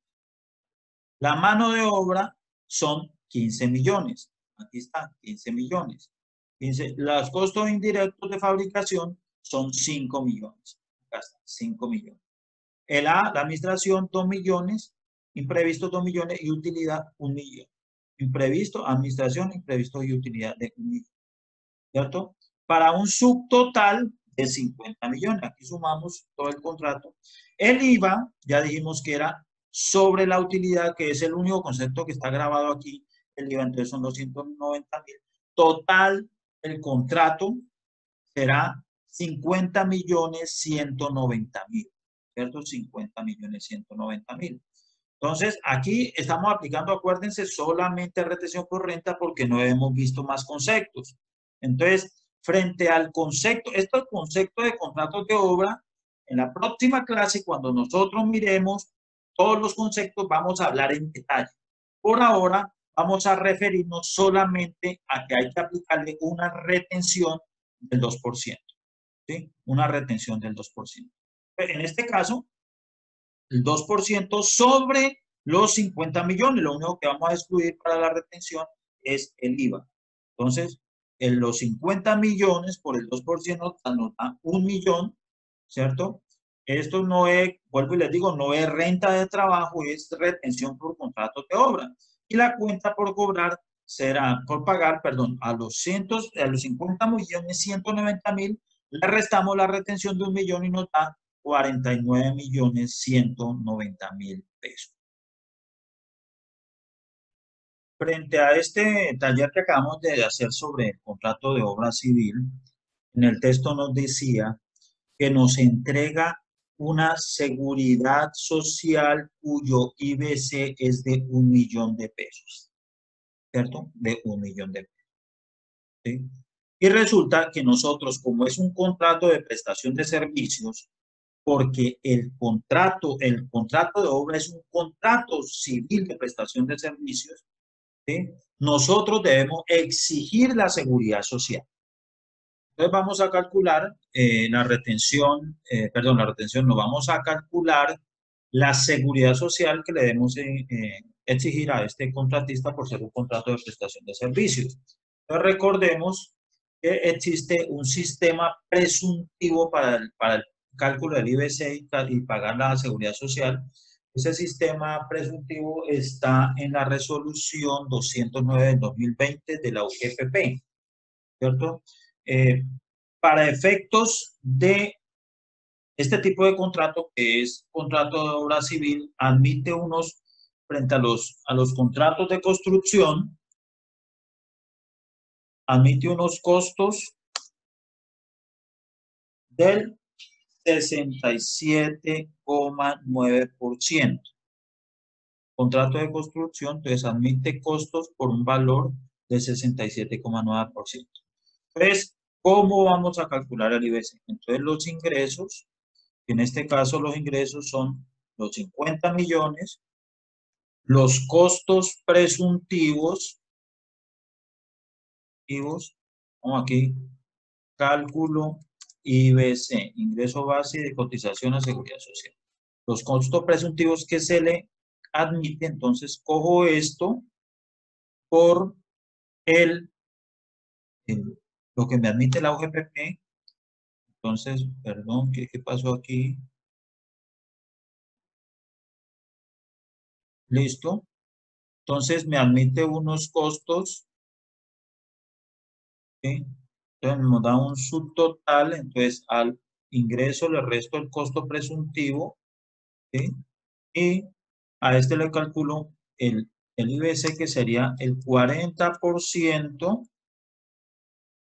La mano de obra son 15 millones. Aquí está, 15 millones. Los costos indirectos de fabricación son 5 millones. Acá está, 5 millones. La administración, 2 millones. Imprevisto, 2 millones. Y utilidad, 1 millón. Imprevisto, administración, imprevisto y utilidad de 1 millón. ¿Cierto? Para un subtotal de 50 millones. Aquí sumamos todo el contrato. El IVA, ya dijimos que era sobre la utilidad, que es el único concepto que está grabado aquí. El IVA, entonces son 290.000. Total, el contrato será 50.190.000, ¿cierto? 50.190.000. Entonces, aquí estamos aplicando, acuérdense, solamente retención por renta porque no hemos visto más conceptos. Entonces, frente al concepto, este concepto de contratos de obra, en la próxima clase, cuando nosotros miremos todos los conceptos, vamos a hablar en detalle. Por ahora, vamos a referirnos solamente a que hay que aplicarle una retención del 2%. ¿Sí? Una retención del 2%. En este caso, el 2% sobre los 50 millones. Lo único que vamos a excluir para la retención es el IVA. Entonces, en los 50 millones por el 2% nos da 1 millón, ¿cierto? Esto no es, vuelvo y les digo, no es renta de trabajo, es retención por contrato de obra. Y la cuenta por cobrar será, por pagar, perdón, a los 50.190.000, le restamos la retención de 1 millón y nos da 49.190.000 pesos. Frente a este taller que acabamos de hacer sobre el contrato de obra civil, en el texto nos decía que nos entrega una seguridad social cuyo IBC es de 1.000.000 de pesos, ¿cierto? De 1.000.000 de pesos, ¿sí? Y resulta que nosotros, como es un contrato de prestación de servicios, porque el contrato de obra es un contrato civil de prestación de servicios, ¿sí? Nosotros debemos exigir la seguridad social. Entonces vamos a calcular la retención, no, vamos a calcular la seguridad social que le debemos exigir a este contratista por ser un contrato de prestación de servicios. Entonces recordemos que existe un sistema presuntivo para el cálculo del IBC y pagar la seguridad social. Ese sistema presuntivo está en la resolución 209 del 2020 de la UGPP, ¿cierto? Para efectos de este tipo de contrato, que es contrato de obra civil, admite unos, frente a los contratos de construcción, admite unos costos del 67,9%. Contrato de construcción, entonces admite costos por un valor de 67,9%. Entonces, ¿cómo vamos a calcular el IBC? Entonces, los ingresos, en este caso los ingresos son los 50 millones, los costos presuntivos, vamos aquí, cálculo IBC, ingreso base de cotización a seguridad social. Los costos presuntivos que se le admite, entonces cojo esto por lo que me admite la UGPP. Entonces, perdón, ¿qué pasó aquí? Listo. Entonces me admite unos costos, ¿sí? Entonces nos da un subtotal, entonces al ingreso le resto el costo presuntivo, ¿sí? Y a este le calculo el IBC, que sería el 40%,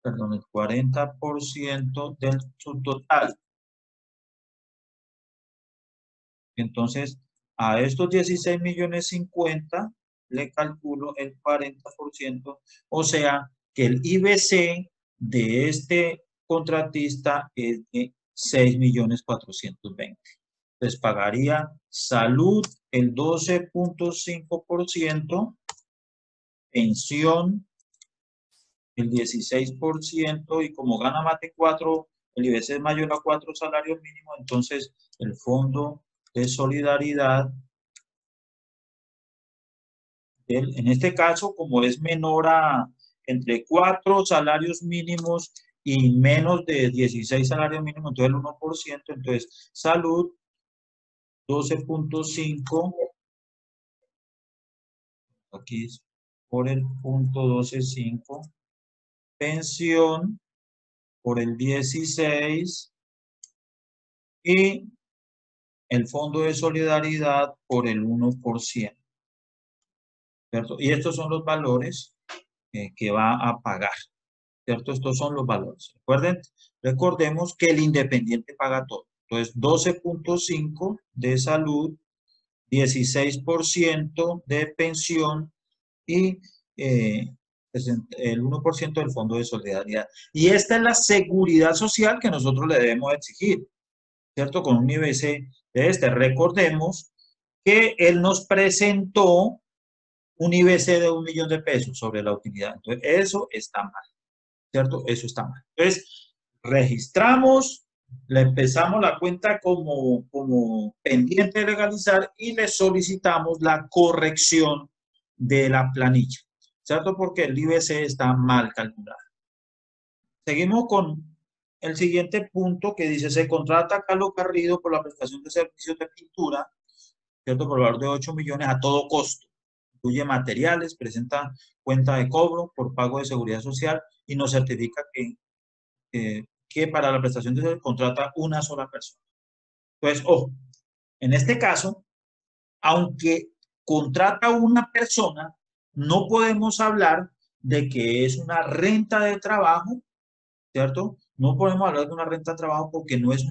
perdón, el 40% del subtotal. Entonces, a estos 16.050.000 le calculo el 40%, o sea que el IBC de este contratista es de 6.420.000. Entonces pagaría salud el 12,5%, pensión el 16%, y como gana más de 4, el IBC es mayor a 4 salarios mínimos, entonces el fondo de solidaridad, en este caso, como es menor a entre 4 salarios mínimos y menos de 16 salarios mínimos, entonces el 1%, entonces salud 12,5, aquí es por el punto 12,5, pensión por el 16 y el fondo de solidaridad por el 1%, ¿cierto? Y estos son los valores que va a pagar, ¿cierto? Estos son los valores. Recordemos que el independiente paga todo. Entonces, 12,5 de salud, 16% de pensión y el 1% del fondo de solidaridad. Y esta es la seguridad social que nosotros le debemos exigir, ¿cierto? Con un IBC de este. Recordemos que él nos presentó un IBC de 1.000.000 de pesos sobre la utilidad. Entonces, eso está mal, ¿cierto? Eso está mal. Entonces, registramos, le empezamos la cuenta como pendiente de legalizar y le solicitamos la corrección de la planilla, ¿cierto? Porque el IBC está mal calculado. Seguimos con el siguiente punto que dice: se contrata a Carlos Garrido por la prestación de servicios de pintura, ¿cierto? Por valor de 8 millones a todo costo. Incluye materiales, presenta cuenta de cobro por pago de seguridad social y nos certifica que para la prestación de servicios contrata una sola persona. Entonces, ojo, en este caso, aunque contrata una persona, no podemos hablar de que es una renta de trabajo, ¿cierto? No podemos hablar de una renta de trabajo porque no es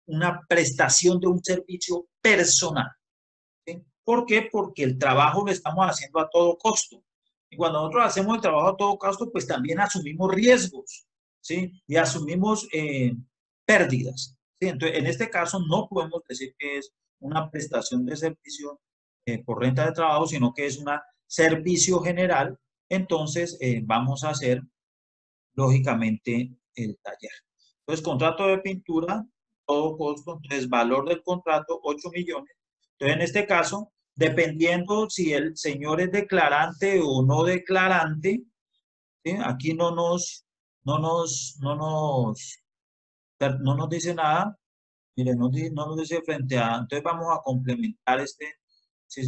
una prestación de un servicio personal. ¿Sí? ¿Por qué? Porque el trabajo lo estamos haciendo a todo costo. Y cuando nosotros hacemos el trabajo a todo costo, pues también asumimos riesgos, ¿sí? Y asumimos pérdidas, ¿sí? Entonces, en este caso no podemos decir que es una prestación de servicio por renta de trabajo, sino que es un servicio general. Entonces, vamos a hacer, lógicamente, el taller. Entonces, contrato de pintura, todo costo, entonces, valor del contrato, 8 millones. Entonces, en este caso, dependiendo si el señor es declarante o no declarante, ¿sí? Aquí no nos dice nada. Mire, no nos dice frente a, entonces vamos a complementar ¿sí?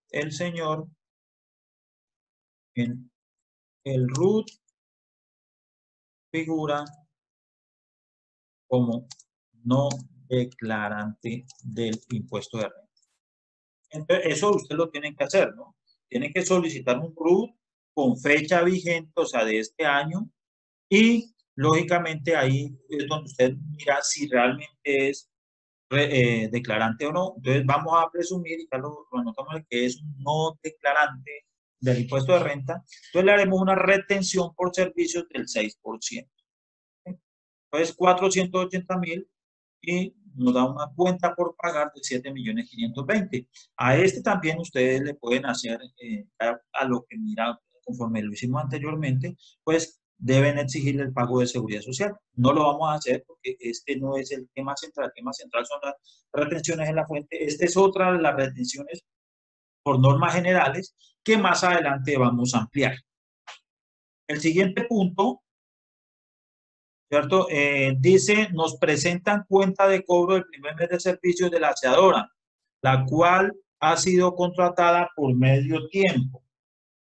El señor en el RUT figura como no declarante del impuesto de renta. Entonces, eso usted lo tiene que hacer, ¿no? Tiene que solicitar un RUT con fecha vigente, o sea, de este año, y lógicamente ahí es donde usted mira si realmente es declarante o no. Entonces, vamos a presumir, y ya lo anotamos, que es un no declarante del impuesto de renta. Entonces, le haremos una retención por servicios del 6%. Entonces, 480.000 y nos da una cuenta por pagar de 7.520.000. A este también ustedes le pueden hacer, a lo que mira, conforme lo hicimos anteriormente, pues deben exigirle el pago de seguridad social. No lo vamos a hacer porque este no es el tema central. El tema central son las retenciones en la fuente. Esta es otra de las retenciones por normas generales que más adelante vamos a ampliar. El siguiente punto, ¿cierto? Dice, nos presentan cuenta de cobro del primer mes de servicios de la aseadora, la cual ha sido contratada por medio tiempo,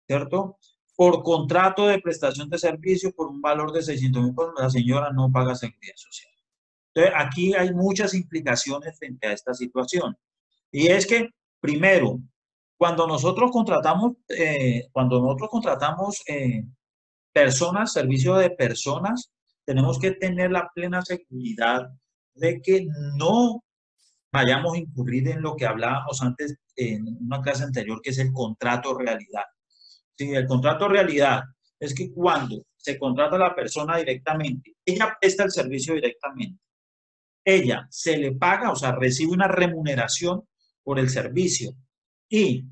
¿cierto? Por contrato de prestación de servicio por un valor de 600.000 pesos, la señora no paga seguridad social. Entonces, aquí hay muchas implicaciones frente a esta situación. Y es que, primero, cuando nosotros contratamos personas, servicio de personas, tenemos que tener la plena seguridad de que no vayamos a incurrir en lo que hablábamos antes en una clase anterior, que es el contrato realidad. Sí, el contrato realidad es que cuando se contrata a la persona directamente, ella presta el servicio directamente, ella se le paga, o sea, recibe una remuneración por el servicio y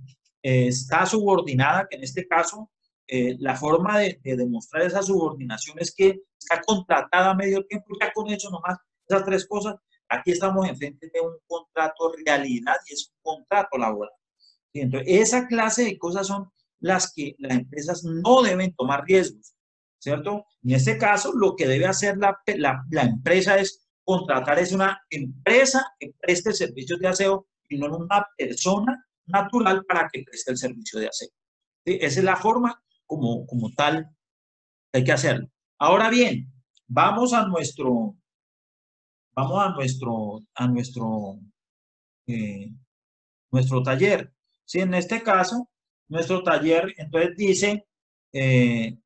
está subordinada, que en este caso, la forma de demostrar esa subordinación es que está contratada a medio tiempo, ya con eso nomás, esas tres cosas, aquí estamos enfrente de un contrato realidad y es un contrato laboral. ¿Sí? Entonces, esa clase de cosas son las que las empresas no deben tomar riesgos, ¿cierto? En este caso, lo que debe hacer la empresa es contratar es una empresa que preste servicios de aseo y no una persona natural para que preste el servicio de aseo. ¿Sí? Esa es la forma como tal que hay que hacerlo. Ahora bien, vamos a nuestro taller. ¿Sí? En este caso, nuestro taller, entonces dice que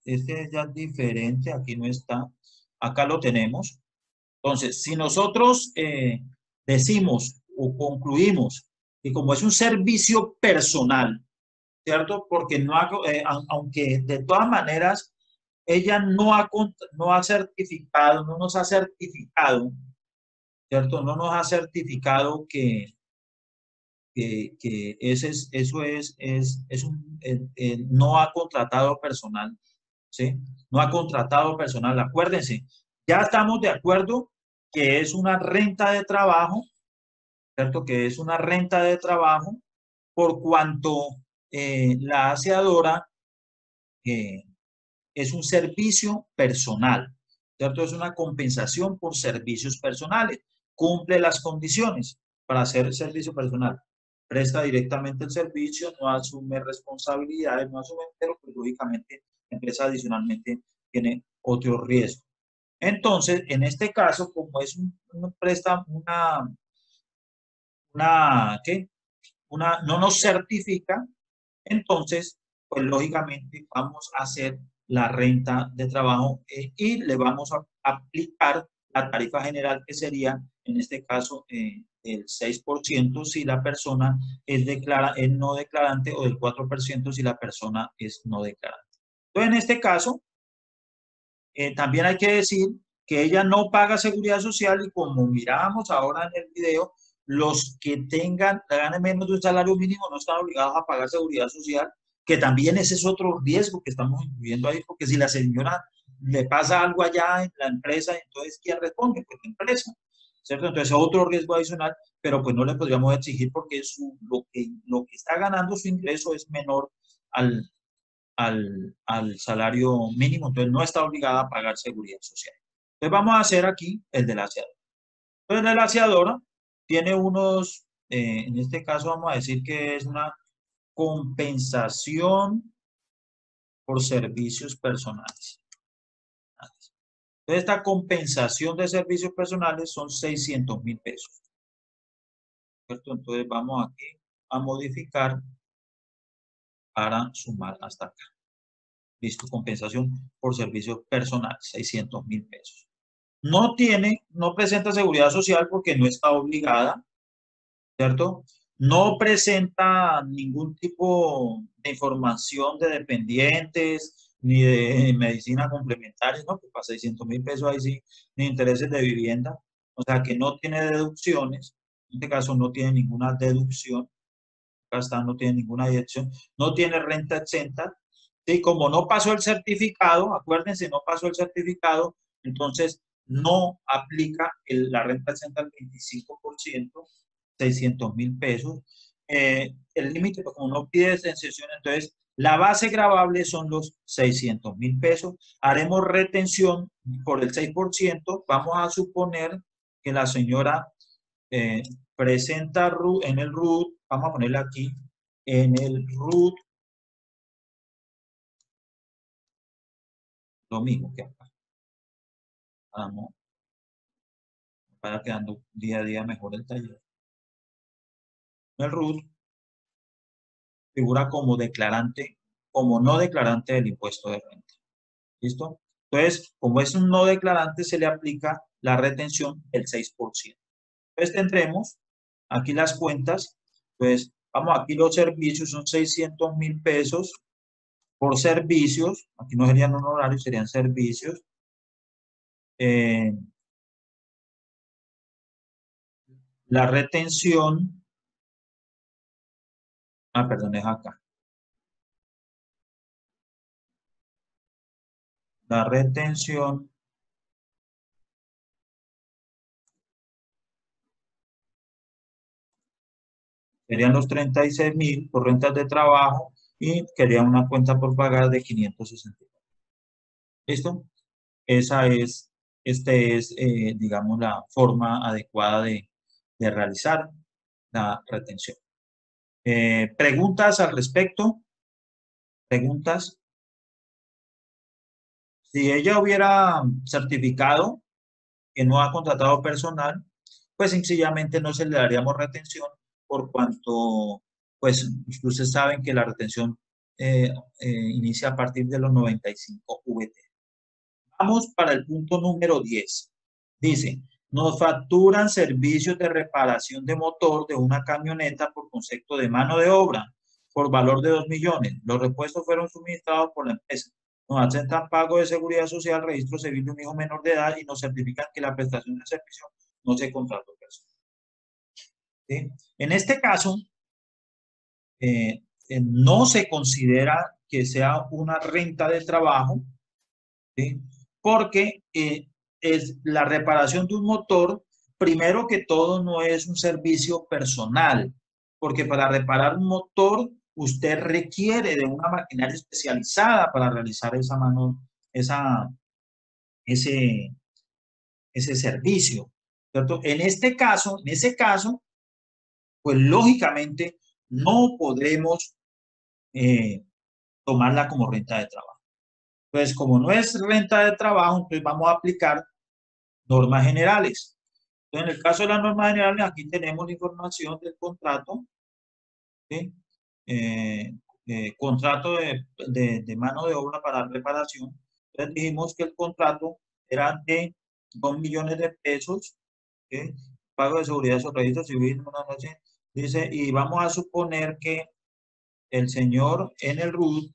este ya es diferente, aquí no está, acá lo tenemos. Entonces, si nosotros decimos o concluimos que como es un servicio personal, ¿cierto? Porque no aunque de todas maneras ella no ha certificado, no nos ha certificado, ¿cierto? No nos ha certificado que no ha contratado personal, ¿sí? No ha contratado personal. Acuérdense, ya estamos de acuerdo que es una renta de trabajo, ¿cierto? Que es una renta de trabajo por cuanto la aseadora es un servicio personal, ¿cierto? Es una compensación por servicios personales. Cumple las condiciones para hacer servicio personal. Presta directamente el servicio, no asume responsabilidades, no asume, pero pues, lógicamente la empresa adicionalmente tiene otro riesgo. Entonces, en este caso, como es no nos certifica, entonces, pues lógicamente vamos a hacer la renta de trabajo y le vamos a aplicar la tarifa general, que sería, en este caso, el 6% si la persona es no declarante, o del 4% si la persona es no declarante. Entonces, en este caso, también hay que decir que ella no paga seguridad social, y como miramos ahora en el video, los que ganen menos de un salario mínimo no están obligados a pagar seguridad social, que también ese es otro riesgo que estamos incluyendo ahí, porque si la señora le pasa algo allá en la empresa, entonces ¿quién responde? Pues la empresa, ¿cierto? Entonces otro riesgo adicional, pero pues no le podríamos exigir, porque lo que está ganando, su ingreso es menor al salario mínimo, entonces no está obligada a pagar seguridad social. Entonces vamos a hacer aquí el de la aseadora. Entonces la aseadora tiene unos, en este caso vamos a decir que es una compensación por servicios personales. Entonces esta compensación de servicios personales son 600.000 pesos. ¿Cierto? Entonces vamos aquí a modificar para sumar hasta acá. Listo, compensación por servicios personales, 600.000 pesos. No presenta seguridad social porque no está obligada, ¿cierto? No presenta ningún tipo de información de dependientes, ni de medicina complementaria, ¿no? Pues para 600.000 pesos ahí sí, ni intereses de vivienda. O sea que no tiene deducciones, en este caso no tiene ninguna deducción, acá está, no tiene ninguna deducción, no tiene renta exenta. Sí, como no pasó el certificado, acuérdense, no pasó el certificado, entonces no aplica la renta exenta al 25%, 600.000 pesos. El límite, pues, como no pide exención, entonces la base gravable son los 600.000 pesos. Haremos retención por el 6%. Vamos a suponer que la señora presenta en el RUT, vamos a ponerle aquí, en el RUT, lo mismo que acá. Vamos, para quedando día a día mejor el taller. El RUT figura como declarante, como no declarante del impuesto de renta. ¿Listo? Entonces, como es un no declarante, se le aplica la retención del 6%. Entonces tendremos aquí las cuentas. Pues vamos, aquí los servicios son 600.000 pesos por servicios. Aquí no serían honorarios, serían servicios. La retención, perdón, es acá. La retención serían los 36.000 por rentas de trabajo, y quería una cuenta por pagar de 560. ¿Listo? Esa es, digamos, la forma adecuada de realizar la retención. ¿Preguntas al respecto? ¿Preguntas? Si ella hubiera certificado que no ha contratado personal, pues sencillamente no se le daríamos retención, por cuanto, pues, ustedes saben que la retención inicia a partir de los 95 VT. Vamos para el punto número 10. Dice, nos facturan servicios de reparación de motor de una camioneta por concepto de mano de obra por valor de 2 millones. Los repuestos fueron suministrados por la empresa. Nos aceptan pago de seguridad social, registro civil de un hijo menor de edad, y nos certifican que la prestación de servicio no se contrató personal. ¿Sí? En este caso, no se considera que sea una renta de trabajo, ¿sí? Porque es la reparación de un motor, primero que todo, no es un servicio personal, porque para reparar un motor usted requiere de una maquinaria especializada para realizar ese servicio, ¿cierto? En ese caso, pues lógicamente no podremos tomarla como renta de trabajo. Pues como no es renta de trabajo, entonces vamos a aplicar normas generales. Entonces, en el caso de las normas generales, aquí tenemos la información del contrato, ¿sí? contrato de mano de obra para reparación. Entonces dijimos que el contrato era de 2 millones de pesos, ¿sí? Pago de seguridad sobre registro civil, una noche, dice, y vamos a suponer que el señor en el RUT,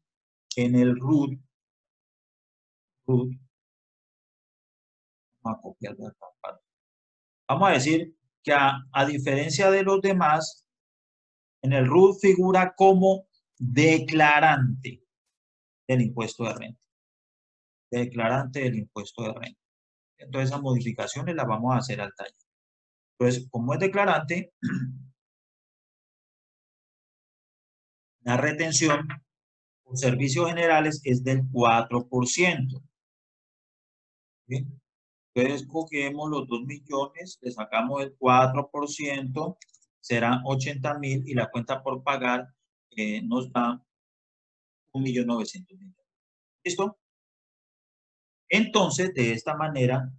vamos a copiar de acá, vamos a decir que a diferencia de los demás, en el RUT figura como declarante del impuesto de renta. Declarante del impuesto de renta. Entonces, esas modificaciones las vamos a hacer al taller. Entonces, como es declarante, la retención por servicios generales es del 4%. ¿Sí? Entonces, cogemos los 2 millones, le sacamos el 4%, serán 80.000 y la cuenta por pagar nos da 1.900.000. ¿Listo? Entonces, de esta manera,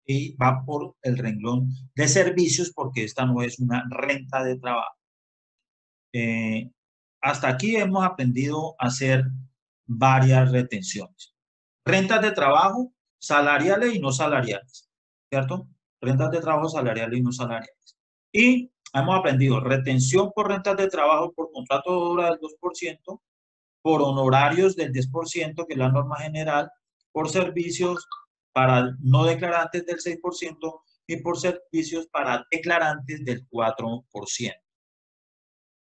y va por el renglón de servicios porque esta no es una renta de trabajo. Hasta aquí hemos aprendido a hacer varias retenciones. Rentas de trabajo salariales y no salariales, ¿cierto? Rentas de trabajo salariales y no salariales. Y hemos aprendido retención por rentas de trabajo por contrato de obra del 2%, por honorarios del 10%, que es la norma general, por servicios para no declarantes del 6% y por servicios para declarantes del 4%.